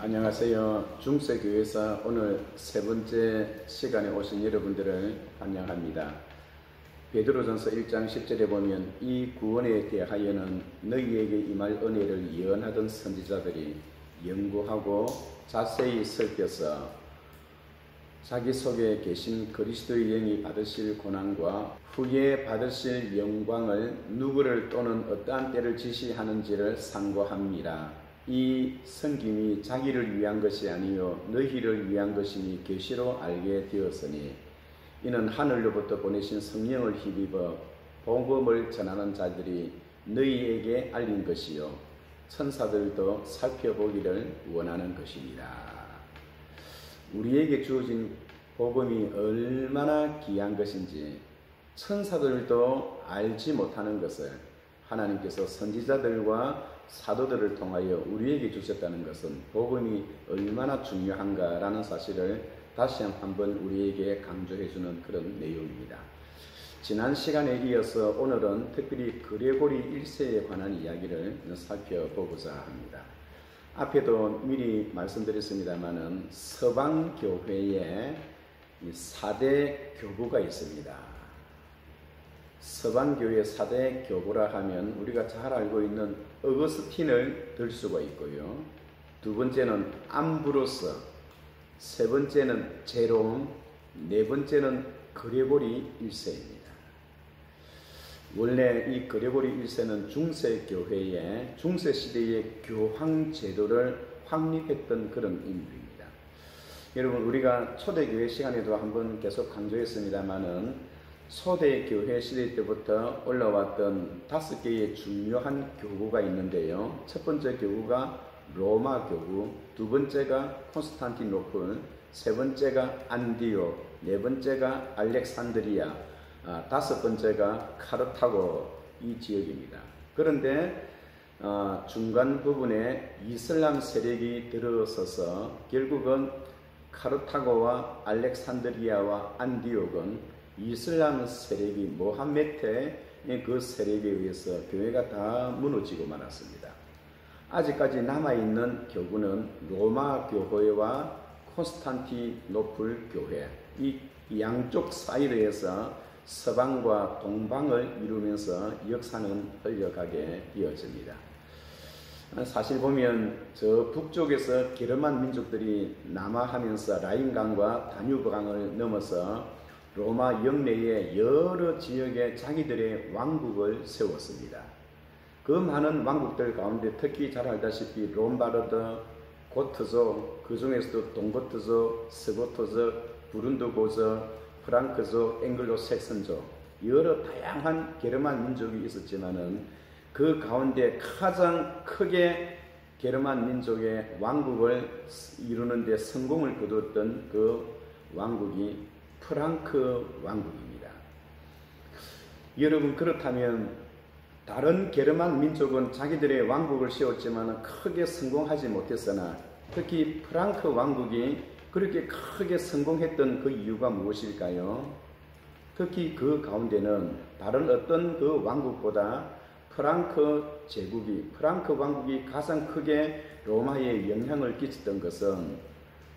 안녕하세요. 중세교회에서 오늘 세 번째 시간에 오신 여러분들을 환영합니다. 베드로전서 1장 10절에 보면 이 구원에 대하여는 너희에게 임할 은혜를 예언하던 선지자들이 연구하고 자세히 살펴서 자기 속에 계신 그리스도의 영이 받으실 고난과 후에 받으실 영광을 누구를 또는 어떠한 때를 지시하는지를 상고합니다. 이 성김이 자기를 위한 것이 아니요 너희를 위한 것이니 계시로 알게 되었으니 이는 하늘로부터 보내신 성령을 힘입어 복음을 전하는 자들이 너희에게 알린 것이요 천사들도 살펴보기를 원하는 것이니라. 우리에게 주어진 복음이 얼마나 귀한 것인지 천사들도 알지 못하는 것을 하나님께서 선지자들과 사도들을 통하여 우리에게 주셨다는 것은 복음이 얼마나 중요한가라는 사실을 다시 한번 우리에게 강조해주는 그런 내용입니다. 지난 시간에 이어서 오늘은 특별히 그레고리 1세에 관한 이야기를 살펴보고자 합니다. 앞에도 미리 말씀드렸습니다마는 서방교회에 4대 교부가 있습니다. 서방교회 4대 교부라 하면 우리가 잘 알고 있는 어거스틴을 들 수가 있고요. 두 번째는 암브로스, 세 번째는 제롬, 네 번째는 그레고리 1세입니다. 원래 이 그레고리 1세는 중세교회의 중세시대의 교황제도를 확립했던 그런 인물입니다. 여러분, 우리가 초대교회 시간에도 한번 계속 강조했습니다마는 초대교회 시대 때부터 올라왔던 5개의 중요한 교구가 있는데요. 첫 번째 교구가 로마 교구, 두 번째가 콘스탄티노플, 세 번째가 안디옥, 네 번째가 알렉산드리아, 다섯 번째가 카르타고 이 지역입니다. 그런데 중간 부분에 이슬람 세력이 들어서서 결국은 카르타고와 알렉산드리아와 안디옥은 이슬람 세력이 모함메트의 그 세력에 의해서 교회가 다 무너지고 말았습니다. 아직까지 남아있는 교구는 로마 교회와 콘스탄티노플 교회, 이 양쪽 사이로에서 서방과 동방을 이루면서 역사는 흘러가게 되어집니다. 사실 보면 저 북쪽에서 게르만 민족들이 남하하면서 라인강과 다뉴브강을 넘어서 로마 영내의 여러 지역에 자기들의 왕국을 세웠습니다. 그 많은 왕국들 가운데 특히 잘 알다시피 롬바르드, 고트족, 그 중에서도 동고트족, 스고트족, 부룬드고족, 프랑크족, 앵글로색슨족 여러 다양한 게르만 민족이 있었지만은 그 가운데 가장 크게 게르만 민족의 왕국을 이루는 데 성공을 거두었던 그 왕국이 프랑크 왕국입니다. 여러분, 그렇다면 다른 게르만 민족은 자기들의 왕국을 세웠지만 크게 성공하지 못했으나 특히 프랑크 왕국이 그렇게 크게 성공했던 그 이유가 무엇일까요? 특히 그 가운데는 다른 어떤 그 왕국보다 프랑크 제국이, 프랑크 왕국이 가장 크게 로마에 영향을 끼쳤던 것은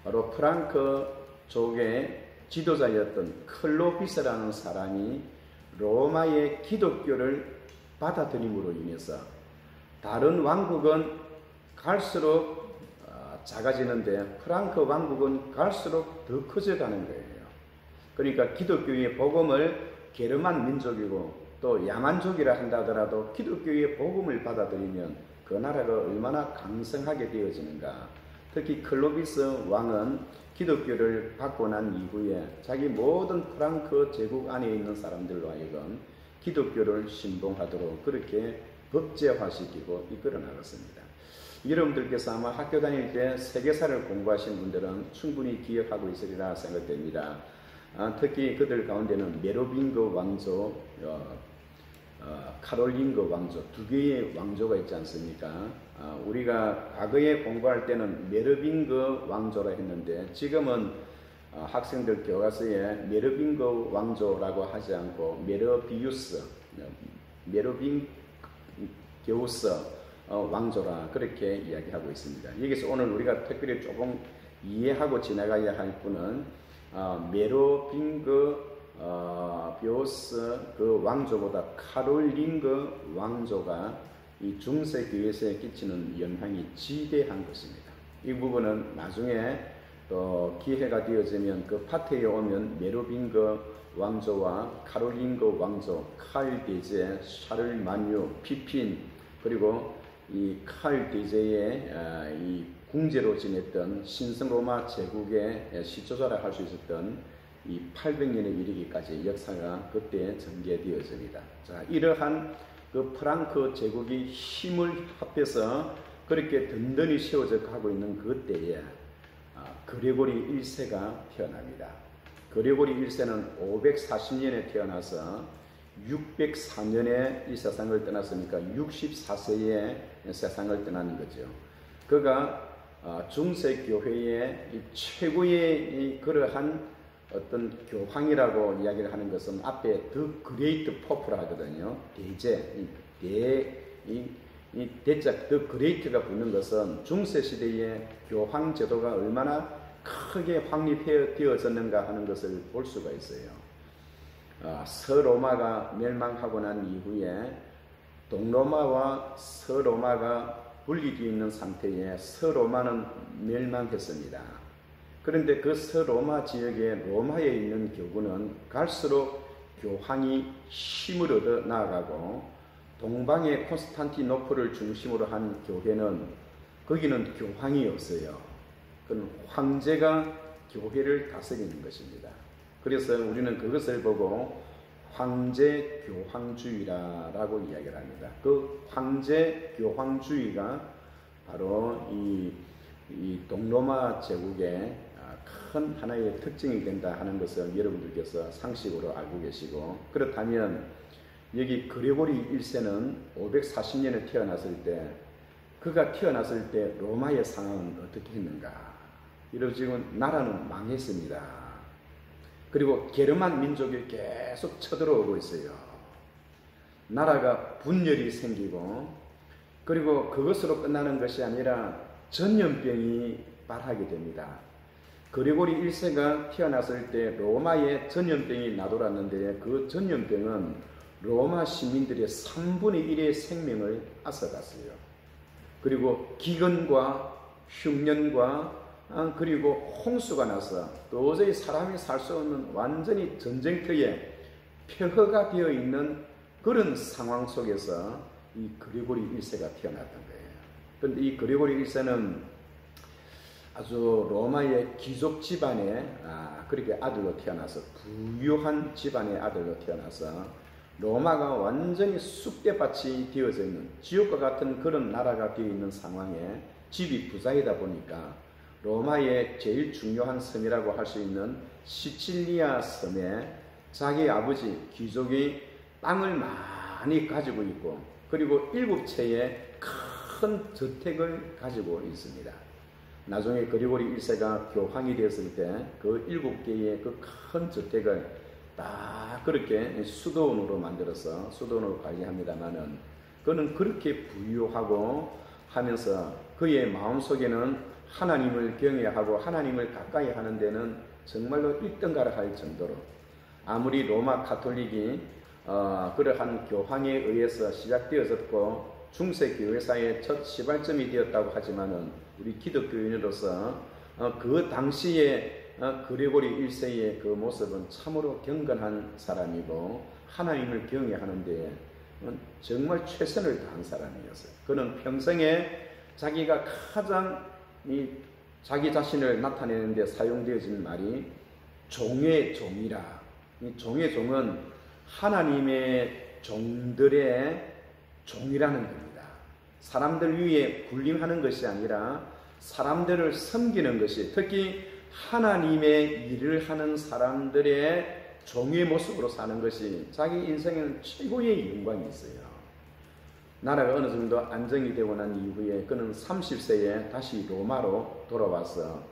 바로 프랑크 족의 지도자였던 클로피스라는 사람이 로마의 기독교를 받아들임으로 인해서 다른 왕국은 갈수록 작아지는데 프랑크 왕국은 갈수록 더 커져가는 거예요. 그러니까 기독교의 복음을 게르만 민족이고 또 야만족이라 한다더라도 기독교의 복음을 받아들이면 그 나라가 얼마나 강성하게 되어지는가. 특히 클로비스 왕은 기독교를 받고 난 이후에 자기 모든 프랑크 제국 안에 있는 사람들로 하여금 기독교를 신봉하도록 그렇게 법제화시키고 이끌어 나갔습니다. 여러분들께서 아마 학교 다닐 때 세계사를 공부하신 분들은 충분히 기억하고 있으리라 생각됩니다. 특히 그들 가운데는 메로빙거 왕조, 카롤링거 왕조, 두 개의 왕조가 있지 않습니까? 우리가 과거에 공부할 때는 메르빙거 왕조라 했는데 지금은 학생들 교과서에 메르빙거 왕조라고 하지 않고 메르비우스, 메르빙게우스 왕조라 그렇게 이야기하고 있습니다. 여기서 오늘 우리가 특별히 조금 이해하고 지나가야 할 분은 메로빙그 비오스 그 왕조보다 카롤링그 왕조가 이 중세 교회에 끼치는 영향이 지대한 것입니다. 이 부분은 나중에 또 기회가 되어지면 그 파트에 오면 메로빙그 왕조와 카롤링그 왕조, 칼 대제, 샤를마뉴, 피핀 그리고 이 칼 대제의 이 궁제로 지냈던 신성 로마 제국의 시초자라 할 수 있었던 이 800년에 이르기까지 역사가 그때 전개되어집니다. 자, 이러한 그 프랑크 제국이 힘을 합해서 그렇게 든든히 세워져 가고 있는 그때에 그레고리 1세가 태어납니다. 그레고리 1세는 540년에 태어나서 604년에 이 세상을 떠났으니까 64세에 세상을 떠나는 거죠. 그가 중세 교회의 최고의 그러한 어떤 교황이라고 이야기를 하는 것은 앞에 더 그레이트 포프라 하거든요. 대제, 이 대자 더 그레이트가 붙는 것은 중세 시대의 교황 제도가 얼마나 크게 확립되어졌는가 하는 것을 볼 수가 있어요. 서로마가 멸망하고 난 이후에 동로마와 서로마가 분리되어 있는 상태에 서로마는 멸망했습니다. 그런데 그 서로마 지역에 로마에 있는 교구는 갈수록 교황이 힘을 얻어 나아가고 동방의 콘스탄티노플을 중심으로 한 교회는 거기는 교황이 없어요. 그건 황제가 교회를 다스리는 것입니다. 그래서 우리는 그것을 보고 황제 교황주의라고 이야기를 합니다. 그 황제 교황주의가 바로 이 동로마 제국의 큰 하나의 특징이 된다 하는 것을 여러분들께서 상식으로 알고 계시고, 그렇다면 여기 그레고리 1세는 540년에 태어났을 때, 그가 태어났을 때 로마의 상황은 어떻게 했는가? 이런 지금 나라는 망했습니다. 그리고 게르만 민족이 계속 쳐들어오고 있어요. 나라가 분열이 생기고, 그리고 그것으로 끝나는 것이 아니라 전염병이 발하게 됩니다. 그레고리 1세가 태어났을 때 로마에 전염병이 나돌았는데 그 전염병은 로마 시민들의 3분의 1의 생명을 앗아갔어요. 그리고 기근과 흉년과 그리고 홍수가 나서 도저히 사람이 살 수 없는 완전히 전쟁터에 폐허가 되어 있는 그런 상황 속에서 이 그레고리 1세가 태어났던 거예요. 그런데 이 그레고리 1세는 아주 로마의 귀족 집안의 그렇게 아들로 태어나서, 부유한 집안의 아들로 태어나서 로마가 완전히 쑥대밭이 되어져 있는 지옥과 같은 그런 나라가 되어 있는 상황에 집이 부자이다 보니까 로마의 제일 중요한 섬이라고 할 수 있는 시칠리아 섬에 자기 아버지 귀족이 땅을 많이 가지고 있고, 그리고 7채의 큰 저택을 가지고 있습니다. 나중에 그레고리 1세가 교황이 되었을 때 그 7개의 그 큰 저택을 다 그렇게 수도원으로 만들어서 수도원으로 관리합니다만은, 그는 그렇게 부유하고 하면서 그의 마음속에는 하나님을 경외하고 하나님을 가까이 하는 데는 정말로 1등가를 할 정도로, 아무리 로마 가톨릭이 그러한 교황에 의해서 시작되어졌고 중세 교회사의 첫 시발점이 되었다고 하지만은, 우리 기독교인으로서 그 당시에 그레고리 1세의 그 모습은 참으로 경건한 사람이고 하나님을 경외하는 데 정말 최선을 다한 사람이었어요. 그는 평생에 자기가 가장 자기 자신을 나타내는 데 사용되어진 말이 종의 종이라. 이 종의 종은 하나님의 종들의 종이라는 겁니다. 사람들 위에 군림하는 것이 아니라 사람들을 섬기는 것이, 특히 하나님의 일을 하는 사람들의 종의 모습으로 사는 것이 자기 인생에는 최고의 영광이 있어요. 나라가 어느 정도 안정이 되고 난 이후에 그는 30세에 다시 로마로 돌아와서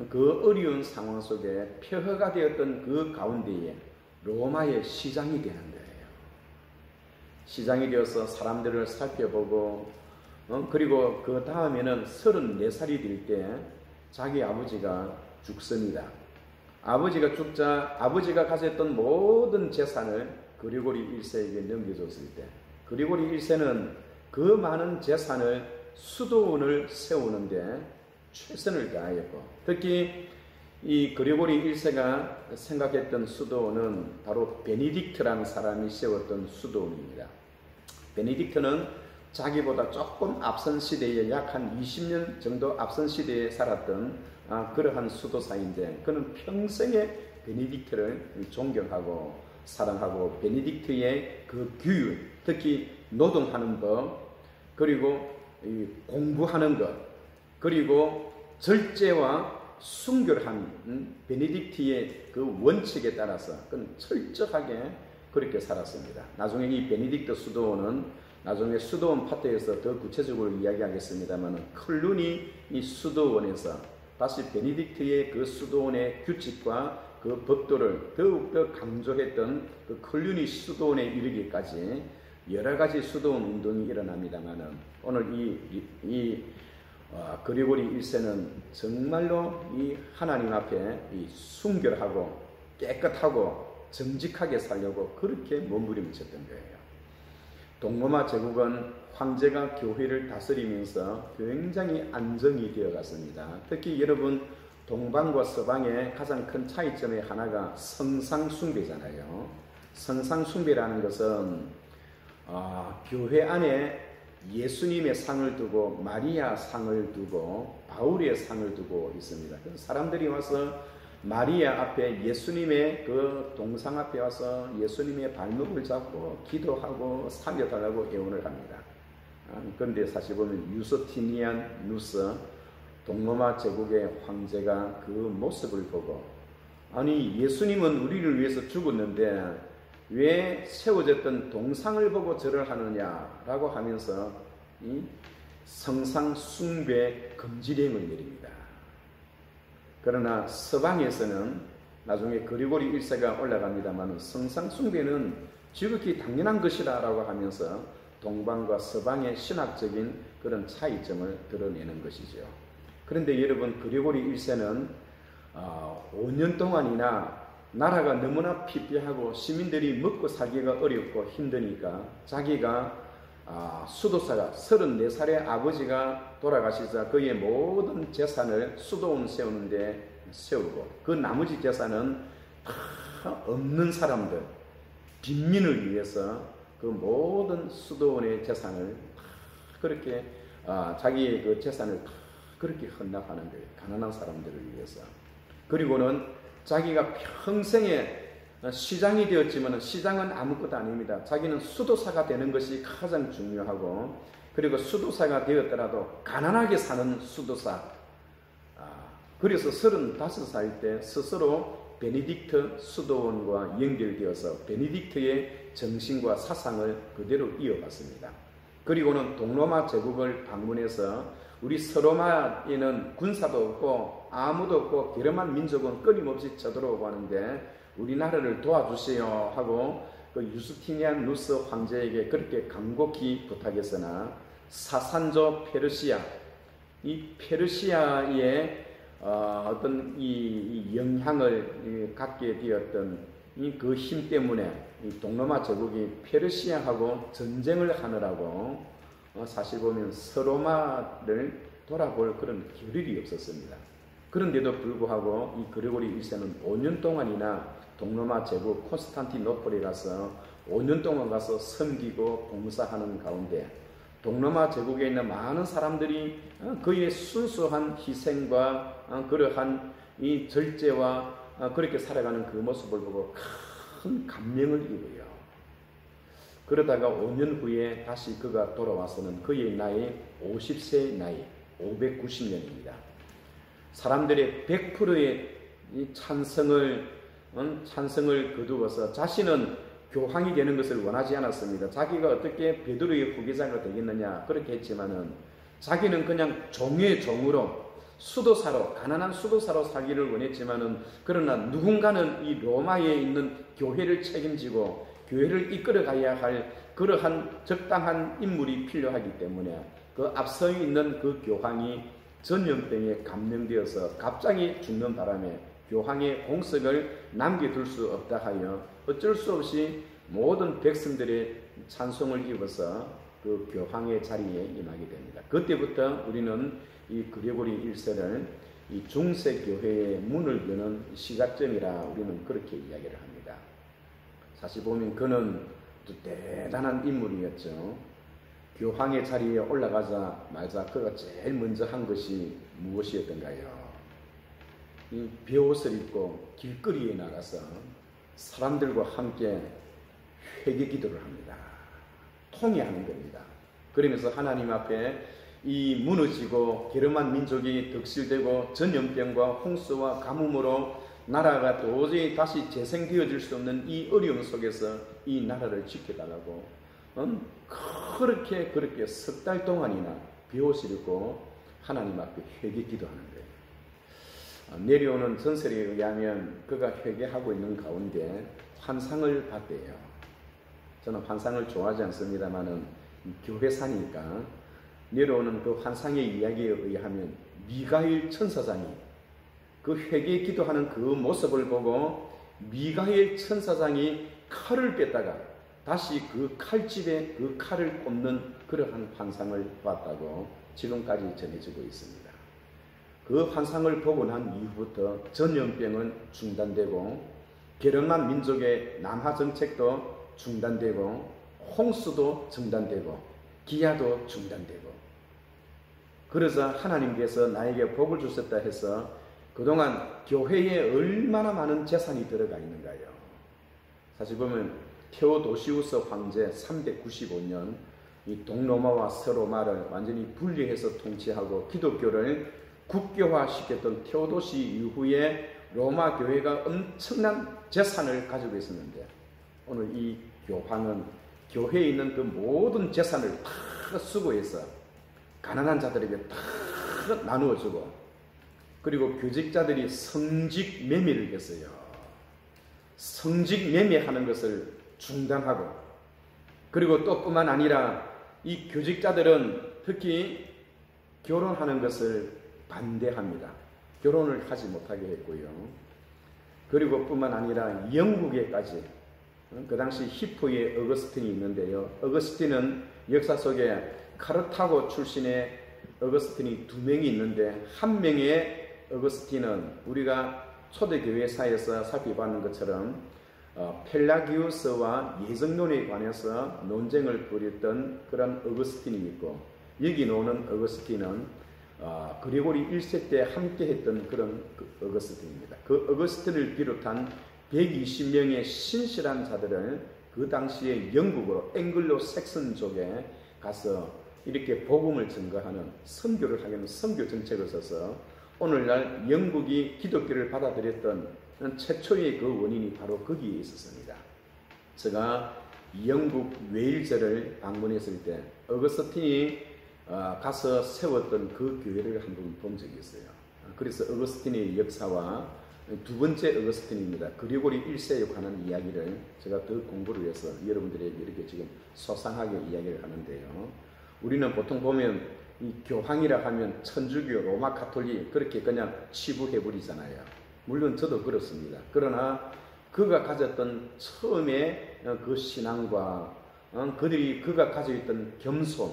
그 어려운 상황 속에 폐허가 되었던 그 가운데에 로마의 시장이 되는 거예요. 시장이 되어서 사람들을 살펴보고 그리고 그 다음에는 34살이 될 때 자기 아버지가 죽습니다. 아버지가 죽자 아버지가 가졌던 모든 재산을 그리고리 1세에게 넘겨줬을 때 그리고리 1세는 그 많은 재산을 수도원을 세우는데 최선을 다하였고, 특히 이 그리고리 1세가 생각했던 수도원은 바로 베네딕트라는 사람이 세웠던 수도원입니다. 베네딕트는 자기보다 조금 앞선 시대에 약 한 20년 정도 앞선 시대에 살았던 그러한 수도사인데, 그는 평생에 베네딕트를 존경하고 사랑하고 베네딕트의 그 규율, 특히 노동하는 법, 그리고 공부하는 것, 그리고 절제와 순결한 베네딕트의 그 원칙에 따라서 그는 철저하게 그렇게 살았습니다. 나중에 이 베네딕트 수도원은 나중에 수도원 파트에서 더 구체적으로 이야기하겠습니다만, 클루니 이 수도원에서 다시 베네딕트의 그 수도원의 규칙과 그 법도를 더욱더 강조했던 그 클루니 수도원에 이르기까지 여러 가지 수도원 운동이 일어납니다만은, 오늘 그리고리 1세는 정말로 이 하나님 앞에 이 순결하고 깨끗하고 정직하게 살려고 그렇게 몸부림쳤던 거예요. 동로마 제국은 황제가 교회를 다스리면서 굉장히 안정이 되어 갔습니다. 특히 여러분, 동방과 서방의 가장 큰 차이점의 하나가 성상숭배잖아요. 성상숭배라는 것은 교회 안에 예수님의 상을 두고 마리아 상을 두고 바울의 상을 두고 있습니다. 사람들이 와서 마리아 앞에 예수님의 그 동상 앞에 와서 예수님의 발목을 잡고 기도하고 살려달라고 애원을 합니다. 그런데 사실 보면 유스티니안 누스 동로마 제국의 황제가 그 모습을 보고, 아니 예수님은 우리를 위해서 죽었는데 왜 세워졌던 동상을 보고 절을 하느냐라고 하면서 이 성상 숭배 금지령을 내립니다. 그러나 서방에서는 나중에 그리고리 1세가 올라갑니다만 성상 숭배는 지극히 당연한 것이다 라고 하면서 동방과 서방의 신학적인 그런 차이점을 드러내는 것이죠. 그런데 여러분, 그리고리 1세는 5년 동안이나 나라가 너무나 피폐하고 시민들이 먹고 살기가 어렵고 힘드니까 자기가 수도사가 34살의 아버지가 돌아가시자 그의 모든 재산을 수도원 세우는데 세우고, 그 나머지 재산은 다 없는 사람들, 빈민을 위해서 그 모든 수도원의 재산을 다 그렇게 자기의 그 재산을 다 그렇게 헌납하는 거예요. 가난한 사람들을 위해서. 그리고는 자기가 평생에 시장이 되었지만 시장은 아무것도 아닙니다. 자기는 수도사가 되는 것이 가장 중요하고, 그리고 수도사가 되었더라도 가난하게 사는 수도사. 그래서 35살 때 스스로 베네딕트 수도원과 연결되어서 베네딕트의 정신과 사상을 그대로 이어갔습니다. 그리고는 동로마 제국을 방문해서 우리 서로마에는 군사도 없고 아무도 없고 게르만 민족은 끊임없이 쳐들어오고 하는데 우리나라를 도와주세요 하고 그 유스티니안 누스 황제에게 그렇게 간곡히 부탁했으나 사산조 페르시아, 이 페르시아의 어떤 이 영향을 갖게 되었던 그 힘 때문에 이 동로마 제국이 페르시아하고 전쟁을 하느라고 사실 보면 서로마를 돌아볼 그런 겨를이 없었습니다. 그런데도 불구하고 이 그리고리 1세는 5년 동안이나 동로마 제국 콘스탄티노폴에 가서 5년 동안 가서 섬기고 봉사하는 가운데 동로마 제국에 있는 많은 사람들이 그의 순수한 희생과 그러한 이 절제와 그렇게 살아가는 그 모습을 보고 큰 감명을 입어요. 그러다가 5년 후에 다시 그가 돌아와서는 그의 나이 50세의 나이 590년입니다. 사람들의 100%의 이 찬성을 거두어서 자신은 교황이 되는 것을 원하지 않았습니다. 자기가 어떻게 베드로의 후계자가 되겠느냐 그렇게 했지만은 자기는 그냥 종의 종으로 수도사로 가난한 수도사로 살기를 원했지만은 그러나 누군가는 이 로마에 있는 교회를 책임지고 교회를 이끌어 가야 할 그러한 적당한 인물이 필요하기 때문에 그 그 앞서 있는 그 교황이 전염병에 감염되어서 갑자기 죽는 바람에 교황의 공석을 남겨둘 수 없다 하여 어쩔 수 없이 모든 백성들의 찬송을 입어서 그 교황의 자리에 임하게 됩니다. 그때부터 우리는 이 그레고리 1세를 이 중세 교회의 문을 여는 시작점이라 우리는 그렇게 이야기를 합니다. 사실 보면 그는 대단한 인물이었죠. 교황의 자리에 올라가자마자 그가 제일 먼저 한 것이 무엇이었던가요? 이 베옷을 입고 길거리에 나가서 사람들과 함께 회개 기도를 합니다. 통회하는 겁니다. 그러면서 하나님 앞에 이 무너지고 게르만 민족이 덕실되고 전염병과 홍수와 가뭄으로 나라가 도저히 다시 재생되어질 수 없는 이 어려움 속에서 이 나라를 지켜달라고 그렇게 석 달 동안이나 베옷을 입고 하나님 앞에 회개 기도하는 거예요. 내려오는 전설에 의하면 그가 회개하고 있는 가운데 환상을 봤대요. 저는 환상을 좋아하지 않습니다만은 교회사니까 내려오는 그 환상의 이야기에 의하면 미가엘 천사장이 그 회개 기도하는 그 모습을 보고 미가엘 천사장이 칼을 뺐다가 다시 그 칼집에 그 칼을 꼽는 그러한 환상을 봤다고 지금까지 전해지고 있습니다. 그 환상을 보고 난 이후부터 전염병은 중단되고 게르만 민족의 남하 정책도 중단되고 홍수도 중단되고 기아도 중단되고 그래서 하나님께서 나에게 복을 주셨다 해서 그동안 교회에 얼마나 많은 재산이 들어가 있는가요? 사실 보면 테오도시우스 황제 395년 이 동로마와 서로마를 완전히 분리해서 통치하고 기독교를 국교화시켰던 테오도시 이후에 로마 교회가 엄청난 재산을 가지고 있었는데 오늘 이 교황은 교회에 있는 그 모든 재산을 다 수거해서 가난한 자들에게 다 나누어주고 그리고 교직자들이 성직 매매를 했어요. 성직 매매하는 것을 중단하고 그리고 또 뿐만 아니라 이 교직자들은 특히 결혼하는 것을 반대합니다. 결혼을 하지 못하게 했고요. 그리고 뿐만 아니라 영국에까지 그 당시 히포의 어거스틴이 있는데요. 어거스틴은 역사 속에 카르타고 출신의 어거스틴이 2명이 있는데 한 명의 어거스틴은 우리가 초대교회사에서 살펴봤는 것처럼 펠라기우스와 예정론에 관해서 논쟁을 벌였던 그런 어거스틴이 있고 여기 나오는 어거스틴은 그레고리 1세 때 함께 했던 그런 어거스틴입니다. 그 어거스틴을 비롯한 120명의 신실한 자들을 그 당시에 영국으로 앵글로 색슨족에 가서 이렇게 복음을 증거하는 선교를 하는 선교 정책을 써서 오늘날 영국이 기독교를 받아들였던 최초의 그 원인이 바로 거기에 있었습니다. 제가 영국 웨일즈를 방문했을 때 어거스틴이 가서 세웠던 그 교회를 한번 본 적이 있어요. 그래서 어거스틴의 역사와 두 번째 어거스틴입니다. 그레고리 1세에 관한 이야기를 제가 더 공부를 해서 여러분들에게 이렇게 지금 소상하게 이야기를 하는데요. 우리는 보통 보면 이 교황이라 하면 천주교, 로마 가톨릭 그렇게 그냥 치부해버리잖아요. 물론 저도 그렇습니다. 그러나 그가 가졌던 처음에 그 신앙과 그가 가지고 있던 겸손,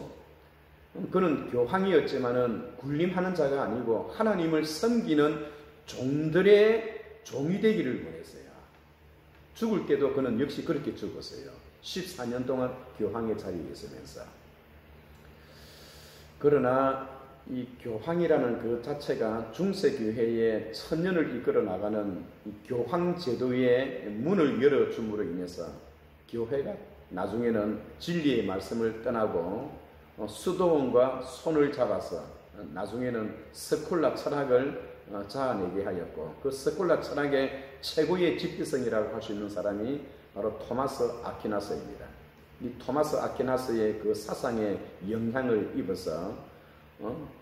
그는 교황이었지만은 군림하는 자가 아니고 하나님을 섬기는 종들의 종이 되기를 원했어요. 죽을 때도 그는 역시 그렇게 죽었어요. 14년 동안 교황의 자리에 있으면서. 그러나 이 교황이라는 그 자체가 중세교회의 천년을 이끌어 나가는 이 교황 제도의 문을 열어줌으로 인해서 교회가 나중에는 진리의 말씀을 떠나고 수도원과 손을 잡아서 나중에는 스콜라 철학을 자아내게 하였고 그 스콜라 철학의 최고의 집기성이라고 할 수 있는 사람이 바로 토마스 아퀴나스입니다. 이 토마스 아퀴나스의 그 사상에 영향을 입어서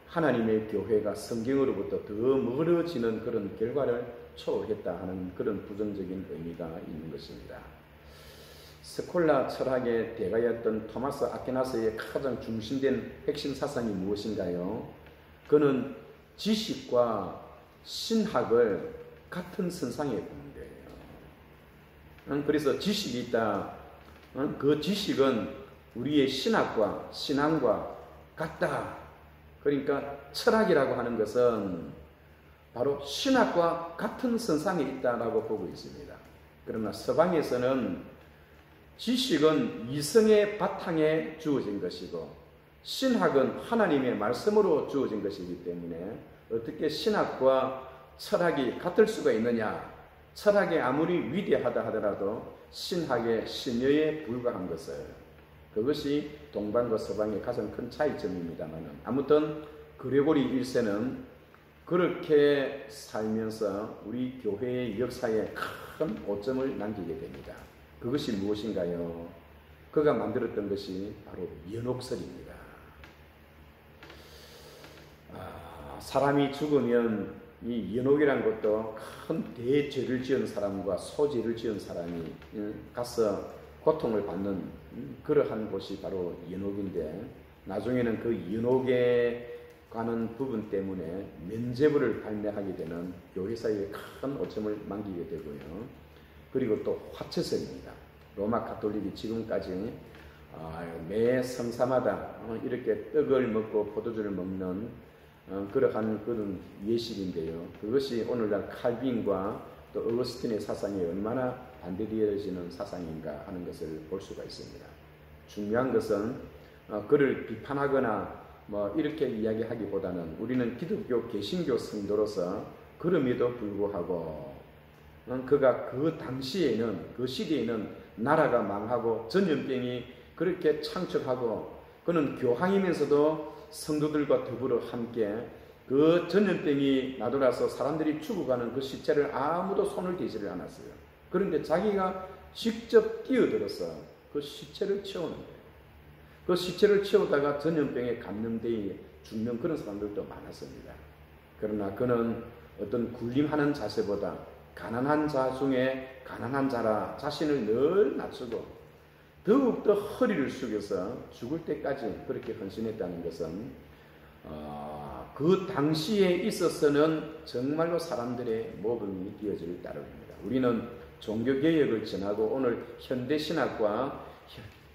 하나님의 교회가 성경으로부터 더 멀어지는 그런 결과를 초월했다 하는 그런 부정적인 의미가 있는 것입니다. 스콜라 철학의 대가였던 토마스 아퀴나스의 가장 중심된 핵심 사상이 무엇인가요? 그는 지식과 신학을 같은 선상에 보는 거예요. 그래서 지식이 있다. 그 지식은 우리의 신학과 신앙과 같다. 그러니까 철학이라고 하는 것은 바로 신학과 같은 선상에 있다라고 보고 있습니다. 그러나 서방에서는 지식은 이성의 바탕에 주어진 것이고 신학은 하나님의 말씀으로 주어진 것이기 때문에 어떻게 신학과 철학이 같을 수가 있느냐? 철학이 아무리 위대하다 하더라도 신학의 신여에 불과한 것을, 그것이 동방과 서방의 가장 큰 차이점입니다만, 아무튼 그레고리 1세는 그렇게 살면서 우리 교회의 역사에 큰 오점을 남기게 됩니다. 그것이 무엇인가요? 그가 만들었던 것이 바로 연옥설입니다. 사람이 죽으면 이 연옥이란 것도 큰 대죄를 지은 사람과 소죄를 지은 사람이 가서 고통을 받는 그러한 곳이 바로 연옥인데, 나중에는 그 연옥에 가는 부분 때문에 면죄부를 발매하게 되는 교회사에 큰 오점을 남기게 되고요. 그리고 또 화채설입니다. 로마 가톨릭이 지금까지 매 성사마다 이렇게 떡을 먹고 포도주를 먹는 그러한 그런 예식인데요. 그것이 오늘날 칼빈과 또 어거스틴의 사상이 얼마나 반대되어지는 사상인가 하는 것을 볼 수가 있습니다. 중요한 것은 그를 비판하거나 이렇게 이야기하기보다는 우리는 기독교 개신교 성도로서 그럼에도 불구하고 그가 그 당시에는, 그 시대에는 나라가 망하고 전염병이 그렇게 창척하고, 그는 교황이면서도 성도들과 더불어 함께 그 전염병이 나돌아서 사람들이 죽어가는 그 시체를 아무도 손을 대지를 않았어요. 그런데 자기가 직접 뛰어들어서 그 시체를 치우는 거예요. 그 시체를 치우다가 전염병에 감염되어 죽는 그런 사람들도 많았습니다. 그러나 그는 어떤 군림하는 자세보다 가난한 자 중에 가난한 자라 자신을 늘 낮추고 더욱더 허리를 숙여서 죽을 때까지 그렇게 헌신했다는 것은 그 당시에 있어서는 정말로 사람들의 모범이 되어질 따름입니다. 우리는 종교개혁을 지나고 오늘 현대신학과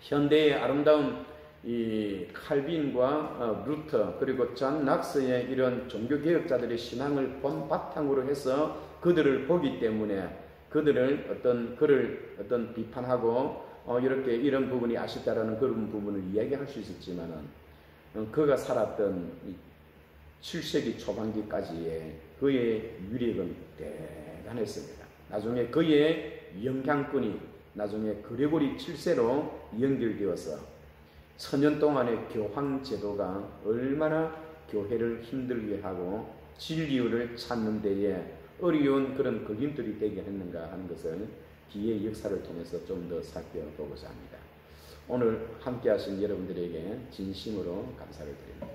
현대의 아름다운 이 칼빈과 루터 그리고 존 낙스의 이런 종교개혁자들의 신앙을 본 바탕으로 해서 그들을 보기 때문에 그들을 그를 비판하고 이렇게 이런 부분이 아쉽다라는 그런 부분을 이야기할 수 있었지만은 그가 살았던 7세기 초반기까지의 그의 위력은 대단했습니다. 나중에 그의 영향권이 나중에 그레고리 7세로 연결되어서 천년 동안의 교황 제도가 얼마나 교회를 힘들게 하고 진리를 찾는 데에 어려운 그런 걸림돌이 되게 했는가 하는 것을 뒤의 역사를 통해서 좀 더 살펴보고자 합니다. 오늘 함께 하신 여러분들에게 진심으로 감사를 드립니다.